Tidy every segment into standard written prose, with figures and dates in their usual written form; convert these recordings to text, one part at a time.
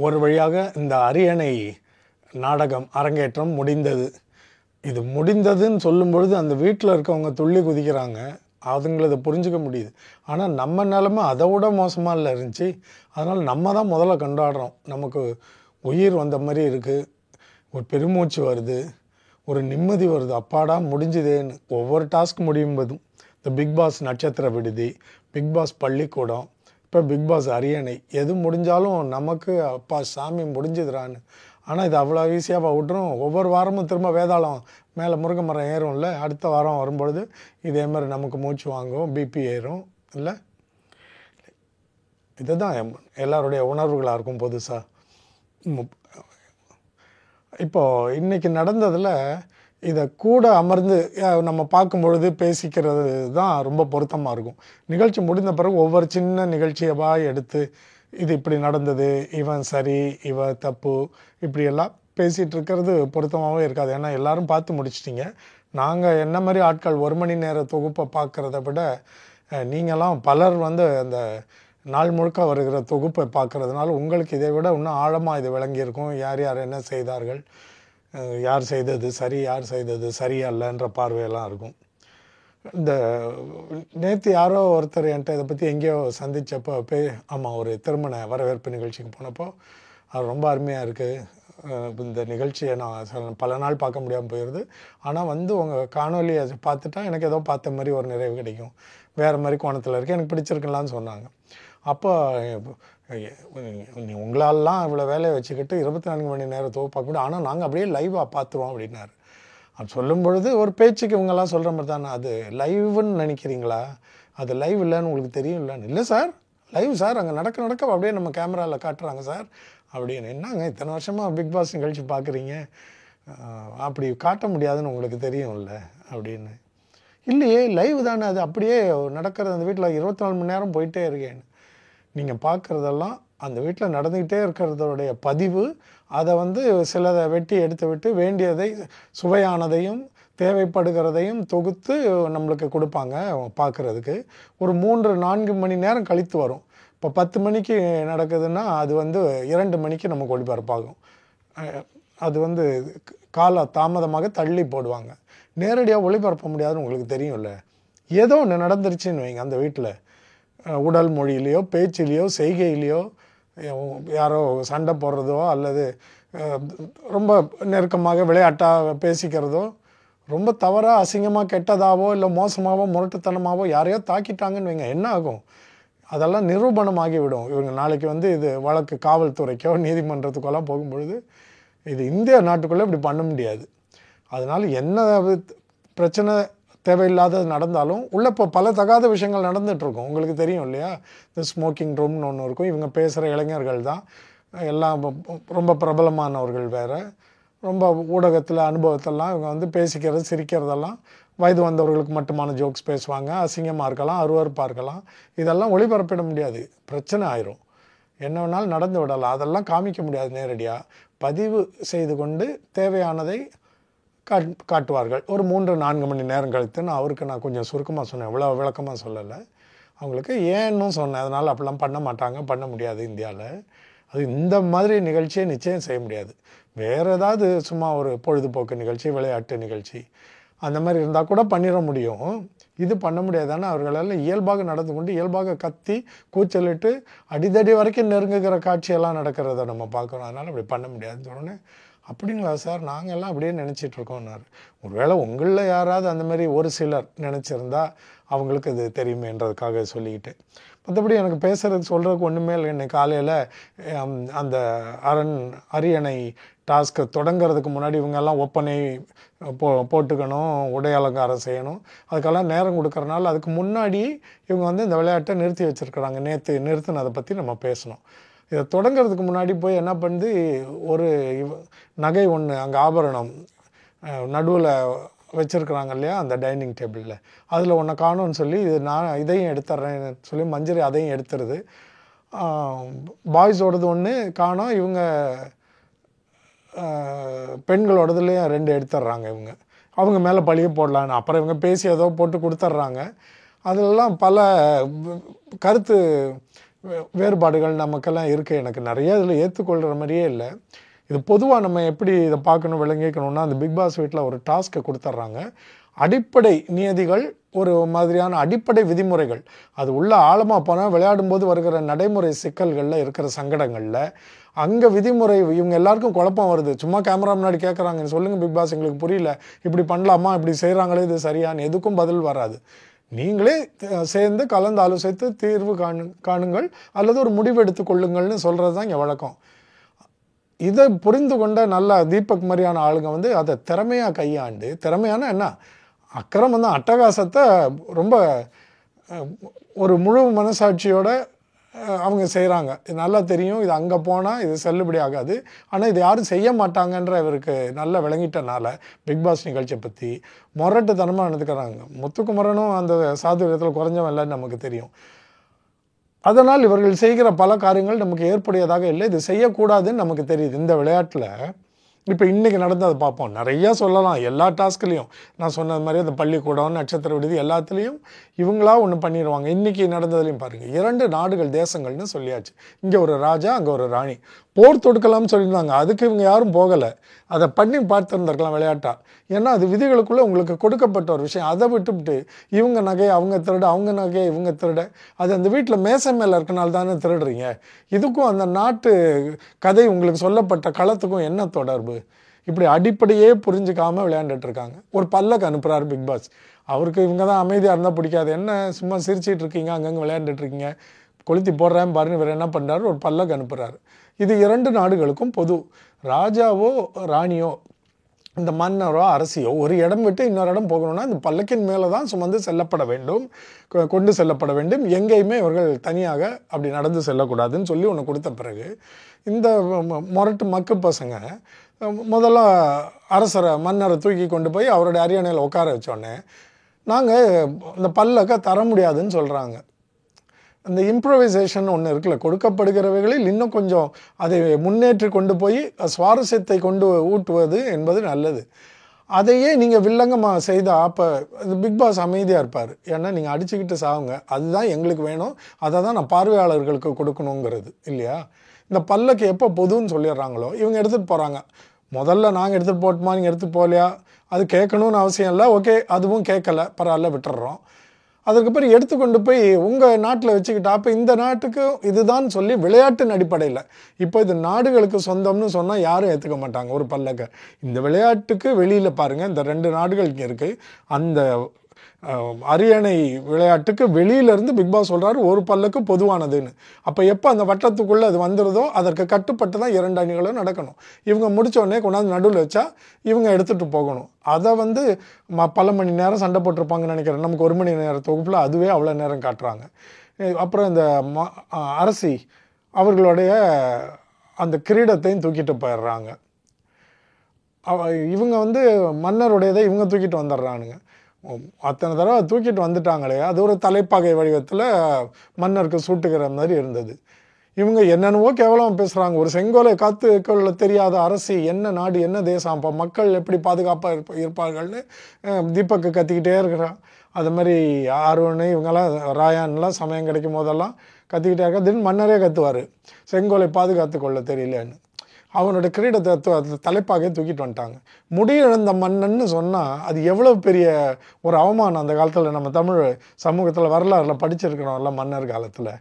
ஒரு வழியாக இந்த அரியணை நாடகம் அரங்கேற்றம் முடிந்தது. இது முடிந்ததுன்னு சொல்லும் பொழுது அந்த வீட்டில் இருக்கவங்க துள்ளி குதிக்கிறாங்க. அதுங்களதை புரிஞ்சுக்க முடியுது. ஆனால் நம்ம நிலமை அதை விட மோசமாக இல்லை இருந்துச்சு. அதனால் நம்ம தான் முதல்ல கொண்டாடுறோம். நமக்கு உயிர் வந்த மாதிரி இருக்குது, ஒரு பெருமூச்சு வருது, ஒரு நிம்மதி வருது. அப்பாடா முடிஞ்சுதேன்னு. ஒவ்வொரு டாஸ்க் முடியும் போதும் இந்த பிக் பாஸ் நட்சத்திர விடுதி, பிக் பாஸ் பள்ளிக்கூடம், இப்போ பிக் பாஸ் அரியணை, எது முடிஞ்சாலும் நமக்கு அப்பா சாமி முடிஞ்சுதுறான்னு. ஆனால் இது அவ்வளோ ஈஸியாக விட்டுரும். ஒவ்வொரு வாரமும் திரும்ப வேதாளம் மேலே முருங்கை மரம் ஏறும்ல, அடுத்த வாரம் வரும்பொழுது இதே மாதிரி நமக்கு மூச்சு வாங்கும், பிபி ஏறும் இல்லை. இதுதான் எல்லாருடைய உணர்வுகளாக இருக்கும் புதுசாக. இப்போது இன்றைக்கி நடந்ததில் இதை கூட அமர்ந்து நம்ம பார்க்கும்பொழுது பேசிக்கிறது தான் ரொம்ப பொருத்தமாக இருக்கும். நிகழ்ச்சி முடிந்த பிறகு ஒவ்வொரு சின்ன நிகழ்ச்சியவா எடுத்து இது இப்படி நடந்தது, இவன் சரி, இவன் தப்பு, இப்படியெல்லாம் பேசிகிட்டு இருக்கிறது பொருத்தமாகவே இருக்காது. ஏன்னா எல்லோரும் பார்த்து முடிச்சிட்டிங்க. நாங்கள் என்ன மாதிரி ஆட்கள் 1 மணி நேர தொகுப்பை பார்க்குறத விட நீங்களாம் பலர் வந்து அந்த நாள் முழுக்க வருகிற தொகுப்பை பார்க்குறதுனால உங்களுக்கு இதை விட இன்னும் ஆழமாக இது விளங்கியிருக்கும். யார் யார் என்ன செய்தார்கள், யார் செய்தது சரி, யார் செய்தது சரியல்லன்ற பார்வையெல்லாம் இருக்கும். இந்த நேற்று யாரோ ஒருத்தர் என்கிட்ட இதை பற்றி எங்கேயோ சந்தித்தப்போ ஆமாம், ஒரு திருமண வரவேற்பு நிகழ்ச்சிக்கு போனப்போ அது ரொம்ப அருமையாக இருக்குது, இந்த நிகழ்ச்சியை நான் பல நாள் பார்க்க முடியாமல் போயிடுது, ஆனால் வந்து உங்கள் காணொலியை பார்த்துட்டா எனக்கு ஏதோ பார்த்த மாதிரி ஒரு நிறைவு கிடைக்கும், வேறு மாதிரி கோணத்தில் இருக்குது, எனக்கு பிடிச்சிருக்குலான்னு சொன்னாங்க. அப்போ உங்களாலலாம் இவ்வளோ வேலையை வச்சுக்கிட்டு 24 மணி நேரம் பார்க்க முடியும், ஆனால் நாங்கள் அப்படியே லைவாக பார்த்துருவோம் அப்படின்னாரு. அது சொல்லும் பொழுது ஒரு பேச்சுக்கு இவங்கெல்லாம் சொல்கிற மாதிரி தானே, அது லைவுன்னு நினைக்கிறீங்களா, அது லைவ் இல்லைன்னு உங்களுக்கு தெரியும் இல்லைன்னு. இல்லை சார், லைவ் சார், அங்கே நடக்க அப்படியே நம்ம கேமராவில் காட்டுறாங்க சார் அப்படின்னு. என்னங்க இத்தனை வருஷமாக பிக் பாஸ் நிகழ்ச்சி பார்க்குறீங்க, அப்படி காட்ட முடியாதுன்னு உங்களுக்கு தெரியும்ல அப்படின்னு. இல்லையே லைவ் தானே, அது அப்படியே நடக்கிறது, அந்த வீட்டில் 24 மணி நேரம் போயிட்டே இருக்கேன்னு. நீங்கள் பார்க்குறதெல்லாம் அந்த வீட்டில் நடந்துக்கிட்டே இருக்கிறதோடைய பதிவு. அதை வந்து சிலதை வெட்டி எடுத்து விட்டு வேண்டியதை, சுவையானதையும் தேவைப்படுகிறதையும் தொகுத்து நம்மளுக்கு கொடுப்பாங்க பார்க்குறதுக்கு. ஒரு 3-4 மணி நேரம் கழித்து வரும். இப்போ 10 மணிக்கு நடக்குதுன்னா அது வந்து 2 மணிக்கு நமக்கு ஒளிபரப்பாகும். அது வந்து கால தாமதமாக தள்ளி போடுவாங்க. நேரடியாக ஒளிபரப்ப முடியாதுன்னு உங்களுக்கு தெரியும்ல. ஏதோ ஒன்று நடந்துருச்சுன்னு வைங்க அந்த வீட்டில், உடல் மொழியிலையோ பேச்சிலையோ செய்கையிலையோ யாரோ சண்டை போடுறதோ அல்லது ரொம்ப நெருக்கமாக விளையாட்டாக பேசிக்கிறதோ, ரொம்ப தவறாக அசிங்கமாக கெட்டதாவோ இல்லை மோசமாகவோ முரட்டுத்தனமாகவோ யாரையோ தாக்கிட்டாங்கன்னு வைங்க, என்ன ஆகும், அதெல்லாம் நிரூபணமாகிவிடும். இவங்க நாளைக்கு வந்து இது வழக்கு காவல்துறைக்கோ நீதிமன்றத்துக்கெல்லாம் போகும்பொழுது இது இந்திய நாட்டுக்குள்ளே இப்படி பண்ண முடியாது. அதனால் என்ன பிரச்சனை தேவையில்லாதது நடந்தாலும் உள்ளே இப்போ பல தகாத விஷயங்கள் நடந்துகிட்ருக்கும், உங்களுக்கு தெரியும் இல்லையா. இந்த ஸ்மோக்கிங் ரூம்னு ஒன்று இருக்கும், இவங்க பேசுகிற இளைஞர்கள் தான் எல்லாம் ரொம்ப பிரபலமானவர்கள், வேறு ரொம்ப ஊடகத்தில் அனுபவத்தெல்லாம் இவங்க வந்து பேசிக்கிறது சிரிக்கிறதெல்லாம் வயது வந்தவர்களுக்கு மட்டுமான ஜோக்ஸ் பேசுவாங்க, அசிங்கமாக இருக்கலாம், அருவருப்பாக இருக்கலாம், இதெல்லாம் ஒளிபரப்பிட முடியாது, பிரச்சனை ஆயிரும், என்ன வேணாலும் நடந்து விடலாம், அதெல்லாம் காமிக்க முடியாது. நேரடியாக பதிவு செய்து கொண்டு தேவையானதை காட்டுவார்கள். ஒரு 3-4 மணி நேரம் கழித்து நான் கொஞ்சம் சுருக்கமாக சொன்னேன், இவ்வளோ விளக்கமாக சொல்லலை, அவங்களுக்கு ஏன்னு சொன்னேன். அதனால் அப்படிலாம் பண்ண மாட்டாங்க, பண்ண முடியாது இந்தியாவில். அது இந்த மாதிரி நிகழ்ச்சியை நிச்சயம் செய்ய முடியாது. வேறு ஏதாவது சும்மா ஒரு பொழுதுபோக்கு நிகழ்ச்சி, விளையாட்டு நிகழ்ச்சி அந்த மாதிரி இருந்தால் கூட பண்ணிட முடியும். இது பண்ண முடியாதானே. அவர்களால் இயல்பாக நடந்து கொண்டு இயல்பாக கத்தி கூச்சலிட்டு அடிதடி வரைக்கும் நெருங்குகிற காட்சியெல்லாம் நடக்கிறத நம்ம பார்க்குறோம். அதனால் அப்படி பண்ண முடியாதுன்னு சொன்னோன்னே, அப்படிங்களா சார், நாங்கள்லாம் அப்படியே நினச்சிட்ருக்கோன்னாரு. ஒருவேளை உங்களில் யாராவது அந்த மாதிரி ஒரு சிலர் நினச்சிருந்தா அவங்களுக்கு இது தெரியுமேன்றதுக்காக சொல்லிக்கிட்டு, மற்றபடி எனக்கு பேசுகிறதுக்கு சொல்கிறதுக்கு ஒன்றுமே இல்லை. இன்னைக்கு காலையில் அந்த அரியணை டாஸ்க்கு தொடங்கிறதுக்கு முன்னாடி இவங்கெல்லாம் ஒப்பனை போட்டுக்கணும், உடை அலங்காரம் செய்யணும், அதுக்கெல்லாம் நேரம் கொடுக்குறனால அதுக்கு முன்னாடி இவங்க வந்து இந்த விளையாட்டை நிறுத்தி வச்சுருக்குறாங்க. நேற்று நிறுத்தினதை பற்றி நம்ம பேசணும். இதை தொடங்கிறதுக்கு முன்னாடி போய் என்ன பண்ணுது, ஒரு நகை ஒன்று அங்கே ஆபரணம் நடுவில் வச்சுருக்குறாங்க இல்லையா அந்த டைனிங் டேபிளில், அதில் ஒன்றை காணும்னு சொல்லி நான் இதையும் எடுத்துட்றேன்னு சொல்லி மஞ்சரி அதையும் எடுத்துருது. பாய்ஸோடது ஒன்று காணோம், இவங்க பெண்களோடதுலேயும் 2 எடுத்துட்றாங்க. அவங்க மேலே பழிய போடலான்னு அப்புறம் இவங்க பேசி ஏதோ போட்டு கொடுத்துட்றாங்க. அதிலெல்லாம் பல கருத்து வேறுபாடுகள் நமக்கெல்லாம் இருக்குது. எனக்கு நிறைய இதில் ஏற்றுக்கொள்கிற மாதிரியே இல்லை. இது பொதுவாக நம்ம எப்படி இதை பார்க்கணும் விளங்கிக்கணும்னா, அந்த பிக் பாஸ் வீட்டில் ஒரு டாஸ்க்கை கொடுத்துட்றாங்க. அடிப்படை நியதிகள், ஒரு மாதிரியான அடிப்படை விதிமுறைகள், அது உள்ள ஆழமாக போனால் விளையாடும்போது வருகிற நடைமுறை சிக்கல்களில் இருக்கிற சங்கடங்களில் அங்கே விதிமுறை இவங்க எல்லாருக்கும் குழப்பம் வருது. சும்மா கேமரா முன்னாடி கேட்குறாங்க, சொல்லுங்கள் பிக் பாஸ் எங்களுக்கு புரியல, இப்படி பண்ணலாமா, இப்படி செய்கிறாங்களே, இது சரியான்னு எதுக்கும் பதில் வராது. நீங்களே சேர்ந்து கலந்து ஆலோசித்து தீர்வு காணுங்கள் அல்லது ஒரு முடிவு எடுத்துக்கொள்ளுங்கள்னு சொல்கிறது தான் இங்கே வழக்கம். இதை புரிந்து கொண்ட நல்ல தீபக் மாதிரியான ஆளுங்க வந்து அதை திறமையாக கையாண்டு, திறமையான என்ன அக்கிரமம் தான், அட்டகாசத்தை ரொம்ப ஒரு முழு மனசாட்சியோட அவங்க செய்கிறாங்க. இது நல்லா தெரியும், இது அங்கே போனால் இது செல்லுபடி ஆகாது, ஆனால் இது யாரும் செய்ய மாட்டாங்கன்ற இவருக்கு நல்லா விளங்கிட்டனால பிக் பாஸ் நிகழ்ச்சியை பற்றி முரட்டுத்தனமாக நடந்துக்கிறாங்க. முத்துக்குமரனும் அந்த சாதுரியத்தில் குறைஞ்சவன் இல்லைன்னு நமக்கு தெரியும். அதனால் இவர்கள் செய்கிற பல காரியங்கள் நமக்கு ஏற்புடையதாக இல்லை, இது செய்யக்கூடாதுன்னு நமக்கு தெரியுது. இந்த விளையாட்டில் இப்போ இன்றைக்கி நடந்ததை பார்ப்போம். நிறையா சொல்லலாம், எல்லா டாஸ்க்லேயும் நான் சொன்னது மாதிரி அந்த பள்ளிக்கூடம், நட்சத்திர விடுதி எல்லாத்துலேயும் இவங்களா ஒன்று பண்ணிடுவாங்க. இன்றைக்கி நடந்ததுலையும் பாருங்கள், 2 நாடுகள் தேசங்கள்னு சொல்லியாச்சு. இங்கே ஒரு ராஜா, அங்கே ஒரு ராணி. போர் தொடுக்கலாம்னு சொல்லியிருந்தாங்க, அதுக்கு இவங்க யாரும் போகலை. அதை பண்ணி பார்த்துருந்துருக்கலாம் விளையாட்டா. ஏன்னா அது விதிகளுக்குள்ளே உங்களுக்கு கொடுக்கப்பட்ட ஒரு விஷயம். அதை விட்டுவிட்டு இவங்க நகையை அவங்க திருட, அவங்க நகையை இவங்க திருட, அது அந்த வீட்டில் மேசை மேலே இருக்கனால தானே திருடுறீங்க. இதுக்கும் அந்த நாட்டு கதை உங்களுக்கு சொல்லப்பட்ட களத்துக்கும் என்ன தொடர்பு? இப்படி அடிப்படையே புரிஞ்சுக்காமல் விளையாண்டுட்டு இருக்காங்க. ஒரு பல்லக்கு அனுப்புகிறாரு பிக் பாஸ். அவருக்கு இவங்க தான் அமைதியாக இருந்தால் பிடிக்காது. என்ன சும்மா சிரிச்சிட்டு இருக்கீங்க, அங்கங்கே விளையாண்டுட்டு இருக்கீங்க, கொளுத்தி போடுறேன் பாருன்னு இவர் என்ன பண்ணுறாரு, ஒரு பல்லக்கு அனுப்புகிறாரு. இது 2 நாடுகளுக்கும் பொது. ராஜாவோ ராணியோ இந்த மன்னரோ அரசியோ ஒரு இடம் விட்டு இன்னொரு இடம் போகணும்னா இந்த பல்லக்கின் மேலே தான் சுமந்து செல்லப்பட வேண்டும், கொண்டு செல்லப்பட வேண்டும். எங்கேயுமே இவர்கள் தனியாக அப்படி நடந்து செல்லக்கூடாதுன்னு சொல்லி ஒன்று கொடுத்த பிறகு இந்த முரட்டு மக்கு பசங்க முதல்ல அரசரை மன்னரை தூக்கி கொண்டு போய் அவருடைய அரியணையில் உட்கார வச்சோடனே நாங்கள் இந்த பல்லக்கை தர முடியாதுன்னு சொல்கிறாங்க. அந்த இம்ப்ரவைசேஷன் ஒன்று இருக்குல்ல, கொடுக்கப்படுகிறவைகளில் இன்னும் கொஞ்சம் அதை முன்னேற்றி கொண்டு போய் சுவாரஸ்யத்தை கொண்டு ஊட்டுவது என்பது நல்லது. அதையே நீங்கள் வில்லங்கமாக செய்தால் அப்போ பிக் பாஸ் அமைதியாக இருப்பார். ஏன்னா நீங்கள் அடிச்சுக்கிட்டு சாவுங்க, அதுதான் எங்களுக்கு வேணும், அதை தான் நான் பார்வையாளர்களுக்கு கொடுக்கணுங்கிறது இல்லையா. இந்த பல்லக்கு எப்போ பொதுன்னு சொல்லிடுறாங்களோ இவங்க எடுத்துகிட்டு போகிறாங்க. முதல்ல நாங்கள் எடுத்துகிட்டு போட்டுமா, நீங்கள் எடுத்துகிட்டு போகலையா, அது கேட்கணும்னு அவசியம் இல்லை, ஓகே அதுவும் கேட்கல பரவாயில்ல விட்டுடுறோம். அதுக்கப்புறம் எடுத்துக்கொண்டு போய் உங்கள் நாட்டில் வச்சுக்கிட்டா அப்போ இந்த நாட்டுக்கு இதுதான் சொல்லி விளையாட்டின் அடிப்படையில் இப்போ இது நாடுகளுக்கு சொந்தம்னு சொன்னால் யாரும் ஏற்றுக்க மாட்டாங்க ஒரு பல்லக்கை. இந்த விளையாட்டுக்கு வெளியில் பாருங்கள், இந்த 2 நாடுகள் இங்கே இருக்குது. அந்த அரியணை விளையாட்டுக்கு வெளியிலேருந்து பிக் பாஸ் சொல்கிறாரு ஒரு பல்லக்கு பொதுவானதுன்னு. அப்போ எப்போ அந்த வட்டத்துக்குள்ளே அது வந்துடுதோ அதற்கு கட்டுப்பட்டு தான் 2 அணிகளும் நடக்கணும். இவங்க முடித்தோடனே கொண்டாந்து நடுவில் வச்சா இவங்க எடுத்துகிட்டு போகணும். அதை வந்து பல மணி நேரம் சண்டை போட்டிருப்பாங்கன்னு நினைக்கிறேன். நமக்கு 1 மணி நேர தொகுப்பில் அதுவே அவ்வளோ நேரம் காட்டுறாங்க. அப்புறம் இந்த அரசி அவர்களுடைய அந்த கிரீடத்தையும் தூக்கிட்டு போயிடுறாங்க. இவங்க வந்து மன்னருடையதை இவங்க தூக்கிட்டு வந்துடுறானுங்க. அத்தனை தடவை தூக்கிட்டு வந்துட்டாங்களே, அது ஒரு தலைப்பாகை வடிவத்தில் மன்னருக்கு சூட்டுகிற மாதிரி இருந்தது. இவங்க என்னென்னவோ கேவலம் பேசுகிறாங்க. ஒரு செங்கோலை காத்து கொள்ள தெரியாத அரசி, என்ன நாடு என்ன தேசம், அப்போ மக்கள் எப்படி பாதுகாப்பாக இருப்பார்கள்னு தீபக்கு கத்திக்கிட்டே இருக்கிறான். அது மாதிரி ஆர்வனு இவங்கெல்லாம் ராயான்லாம் சமயம் கிடைக்கும் போதெல்லாம் கத்திக்கிட்டே இருக்கா. திடீர்னு மன்னரே கத்துவார், செங்கோலை பாதுகாத்து கொள்ள தெரியலன்னு. அவனோட கிரீடத்தை தலைப்பாகவே தூக்கிட்டு வந்துட்டாங்க. முடியிழந்த மன்னன்னு சொன்னால் அது எவ்வளோ பெரிய ஒரு அவமானம். அந்த காலத்தில் நம்ம தமிழ் சமூகத்தில் வரலாறுல படிச்சிருக்கிறோம்ல, மன்னர் காலத்தில்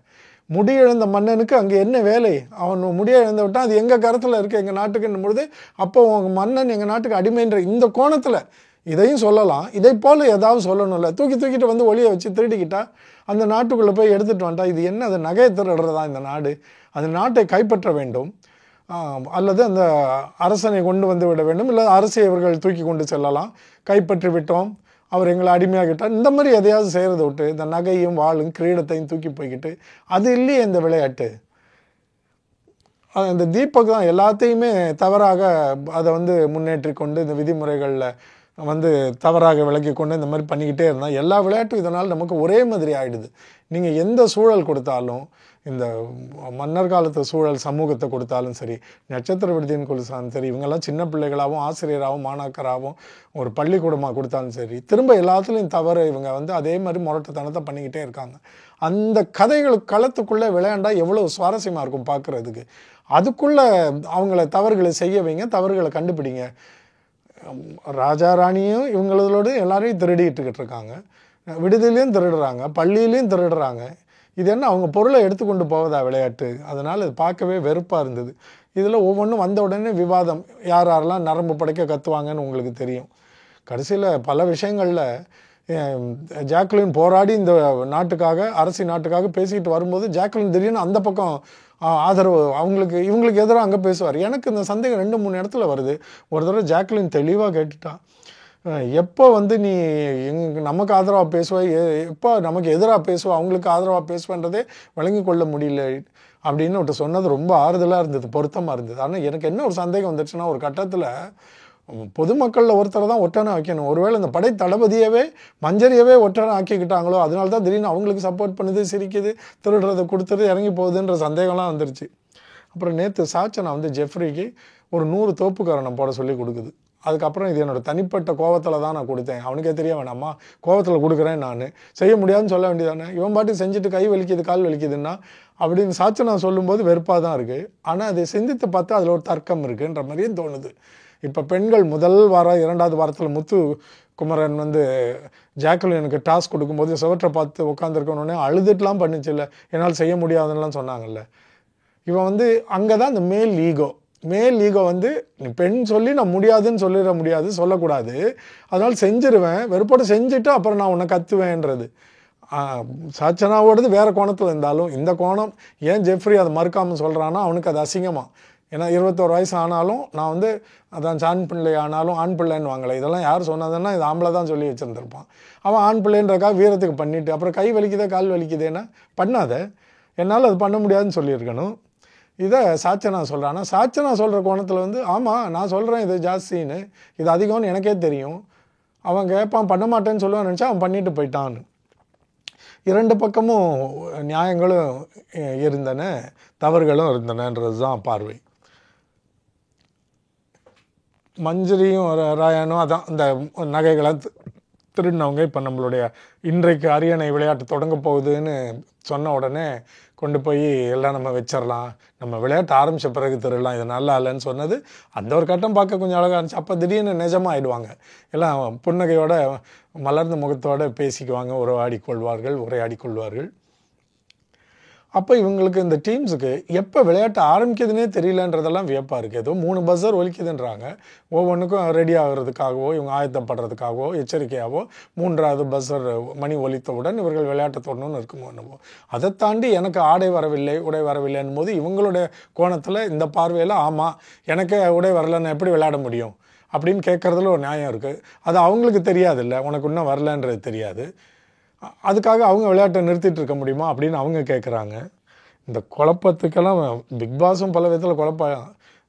முடியிழந்த மன்னனுக்கு அங்கே என்ன வேலை? அவன் முடிய இழந்து விட்டான், அது எங்கள் கருத்தில் இருக்குது எங்கள் நாட்டுக்குன்னும் பொழுது அப்போ உங்கள் மன்னன் எங்கள் நாட்டுக்கு அடிமைன்ற இந்த கோணத்தில் இதையும் சொல்லலாம். இதை போல் ஏதாவது சொல்லணும்ல. தூக்கிட்டு வந்து ஒளியை வச்சு திருடிக்கிட்டா அந்த நாட்டுக்குள்ளே போய் எடுத்துகிட்டு வந்துட்டா இது என்ன? அது நகையை திருடுறதா இந்த நாடு? அந்த நாட்டை கைப்பற்ற வேண்டும், அல்லது அந்த அரசனை கொண்டு வந்து விட வேண்டும், இல்லை அரசை இவர்கள் தூக்கி கொண்டு செல்லலாம். கைப்பற்றி விட்டோம், அவர் எங்களை அடிமையாகிட்டார், இந்த மாதிரி எதையாவது செய்கிறத விட்டு இந்த நகையும் வாளும் கிரீடத்தையும் தூக்கி போய்கிட்டு அது இல்லையே இந்த விளையாட்டு. இந்த தீபக் தான் எல்லாத்தையுமே தவறாக அதை வந்து முன்னேற்றி கொண்டு இந்த விதிமுறைகளில் வந்து தவறாக விளக்கி கொண்டு இந்த மாதிரி பண்ணிக்கிட்டே இருந்தால் எல்லா விளையாட்டும் இதனால் நமக்கு ஒரே மாதிரி ஆகிடுது. நீங்கள் எந்த சூழல் கொடுத்தாலும், இந்த மன்னர் காலத்து சூழல் சமூகத்தை கொடுத்தாலும் சரி, நட்சத்திர விடுதியின் கொடுத்தாலும் சரி, இவங்கெல்லாம் சின்ன பிள்ளைகளாகவும் ஆசிரியராகவும் மாணாக்கராகவும் ஒரு பள்ளிக்கூடமாக கொடுத்தாலும் சரி, திரும்ப எல்லாத்துலேயும் தவறு இவங்க வந்து அதே மாதிரி முரட்டுத்தனத்தை பண்ணிக்கிட்டே இருக்காங்க. அந்த கதைகளுக்கு களத்துக்குள்ளே விளையாண்டா எவ்வளோ சுவாரஸ்யமாக இருக்கும் பார்க்குறதுக்கு. அதுக்குள்ளே அவங்கள தவறுகளை செய்ய வைங்க, தவறுகளை கண்டுபிடிங்க. ராஜா ராணியும் இவங்களோடு எல்லாரையும் திருடிட்டுக்கிட்டு இருக்காங்க, விடுதியிலையும் திருடுறாங்க, பள்ளியிலையும் திருடுறாங்க. இது என்ன அவங்க பொருளை எடுத்துக்கொண்டு போவதா விளையாட்டு? அதனால் இது பார்க்கவே வெறுப்பாக இருந்தது. இதில் ஒவ்வொன்றும் வந்த உடனே விவாதம், யார் யாரெல்லாம் நரம்பு படைக்க கற்றுவாங்கன்னு உங்களுக்கு தெரியும். கடைசியில் பல விஷயங்களில் ஜாக்லின் போராடி இந்த நாட்டுக்காக, அரசி நாட்டுக்காக பேசிக்கிட்டு வரும்போது ஜாக்லின் திடீர்னு அந்த பக்கம் ஆதரவு இவங்களுக்கு எதிராக அங்கே பேசுவார். எனக்கு இந்த சந்தேகம் 2-3 இடத்துல வருது. ஒரு தடவை ஜாக்லின் தெளிவாக கேட்டுட்டான், எப்போ வந்து நீ நமக்கு ஆதரவாக பேசுவ, எப்போ நமக்கு எதிராக பேசுவ, அவங்களுக்கு ஆதரவாக பேசுவேன்றதே வழங்கி கொள்ள முடியல அப்படின்னு விட்டு சொன்னது ரொம்ப ஆறுதலாக இருந்தது, பொருத்தமாக இருந்தது. ஆனால் எனக்கு என்ன ஒரு சந்தேகம் வந்துடுச்சுன்னா, ஒரு கட்டத்தில் பொதுமக்களில் ஒருத்தரை தான் ஒற்றனை வைக்கணும். ஒருவேளை இந்த படை தளபதியவே மஞ்சரியவே ஒற்றனை ஆக்கிக்கிட்டாங்களோ, அதனால தான் திடீர்னு அவங்களுக்கு சப்போர்ட் பண்ணுது, சிரிக்குது, திருடுறதை கொடுத்துட்டு இறங்கி போகுதுன்ற சந்தேகம்லாம் வந்துருச்சு. அப்புறம் நேற்று சாச்சனா வந்து ஜெஃப்ரிக்கு ஒரு 100 தோப்புக்காரணம் போட சொல்லி கொடுக்குது. அதுக்கப்புறம் இது என்னோடய தனிப்பட்ட கோவத்தில் தான் நான் கொடுத்தேன், அவனுக்கே தெரிய வேணாமா, கோவத்தில் கொடுக்குறேன், நான் செய்ய முடியாதுன்னு சொல்ல வேண்டியதானே, இவன் பாட்டு செஞ்சுட்டு கை வலிக்குது கால் வலிக்குதுன்னா அப்படின்னு சாச்சனா சொல்லும்போது வெறுப்பாக தான் இருக்குது. ஆனால் அதை சிந்தித்து பார்த்தா அதில் ஒரு தர்க்கம் இருக்குன்ற மாதிரியும் தோணுது. இப்போ பெண்கள் முதல் வாரம் 2வது வாரத்தில் முத்து குமரன் வந்து ஜாக்லினுக்கு டாஸ்க் கொடுக்கும்போது சுவற்றை பார்த்து உட்காந்துருக்கணுன்னே அழுதுட்டுலாம் பண்ணிச்சு இல்லை, என்னால் செய்ய முடியாதுன்னெலாம் சொன்னாங்கல்ல. இவன் வந்து அங்கே தான் இந்த மேல் ஈகோ வந்து பெண் சொல்லி நான் முடியாதுன்னு சொல்லிட முடியாது, சொல்லக்கூடாது, அதனால் செஞ்சிருவேன், வெறுப்போடு செஞ்சுட்டு அப்புறம் நான் உன்னை கத்துவேன்றது. சாச்சனாவோடது வேறு கோணத்தில் இருந்தாலும் இந்த கோணம் ஏன் ஜெஃப்ரி அதை மறுக்காமல் சொல்கிறான்னா, அவனுக்கு அது அசிங்கமாக. ஏன்னா 21 வயசு ஆனாலும் நான் வந்து அதான் ஆண் பிள்ளை ஆனாலும் ஆண் பிள்ளைன்னு வாங்கலை, இதெல்லாம் யார் சொன்னதுன்னா இது ஆம்பளை தான் சொல்லி வச்சுருந்துருப்பான். அவன் ஆண் பிள்ளைன்றக்கா வீரத்துக்கு பண்ணிவிட்டு அப்புறம் கை வலிக்குதே கால் வலிக்குதேன்னா பண்ணாத, என்னால் அது பண்ண முடியாதுன்னு சொல்லியிருக்கணும். இதை சாச்சனா சொல்கிறான்னா, சாச்சனா சொல்கிற கோணத்தில் வந்து ஆமாம் நான் சொல்கிறேன் இது ஜாஸ்தின்னு, இது அதிகம்னு எனக்கே தெரியும், அவன் கேட்பான் பண்ண மாட்டேன்னு சொல்லுவான்னு நினச்சா அவன் பண்ணிட்டு போயிட்டான்னு. 2 பக்கமும் நியாயங்களும் இருந்தன, தவறுகளும் இருந்தனன்றது தான் பார்வை. மஞ்சரியும் ராயனும் அதான் இந்த நகைகளை திருடினவங்க இப்போ நம்மளுடைய இன்றைக்கு அரியணை விளையாட்டு தொடங்க போகுதுன்னு சொன்ன உடனே கொண்டு போய் எல்லாம் நம்ம வச்சிடலாம், நம்ம விளையாட்டு ஆரம்பித்த பிறகு திருடலாம், இது நல்லா இல்லைன்னு சொன்னது அந்த ஒரு கட்டம் பார்க்க கொஞ்சம் அழகாக இருந்துச்சு. அப்போ திடீர்னு நிஜமாக ஆகிடுவாங்க, எல்லாம் புன்னகையோட மலர்ந்த முகத்தோடு பேசிக்குவாங்க, உரையாடி கொள்வார்கள். அப்போ இவங்களுக்கு இந்த டீம்ஸுக்கு எப்போ விளையாட்டு ஆரம்பிக்குதுன்னே தெரியலன்றதெல்லாம் வியப்பாக இருக்குது. ஏதோ 3 பஸ்ஸர் ஒலிக்குதுன்றாங்க, ஒவ்வொன்றுக்கும் ரெடி ஆகிறதுக்காகவோ இவங்க ஆயத்தப்படுறதுக்காகவோ எச்சரிக்கையாகவோ 3வது பஸ்ஸர் மணி ஒலித்தவுடன் இவர்கள் விளையாட்டை தொடணும்னு இருக்குமோ என்னவோ. அதை தாண்டி எனக்கு ஆடை வரவில்லை உடை வரவில்லைன்னும் போது இவங்களுடைய கோணத்தில் இந்த பார்வையில் ஆமாம் எனக்கு உடை வரலைன்னு எப்படி விளையாட முடியும் அப்படின்னு கேட்குறதுல ஒரு நியாயம் இருக்குது. அது அவங்களுக்கு தெரியாது, இல்லை உனக்கு இன்னும் வரலன்றது தெரியாது, அதுக்காக அவங்க விளையாட்டை நிறுத்திட்டு இருக்க முடியுமா அப்படின்னு அவங்க கேட்குறாங்க. இந்த குழப்பத்துக்கெல்லாம் பிக் பாஸும் பல விதத்தில்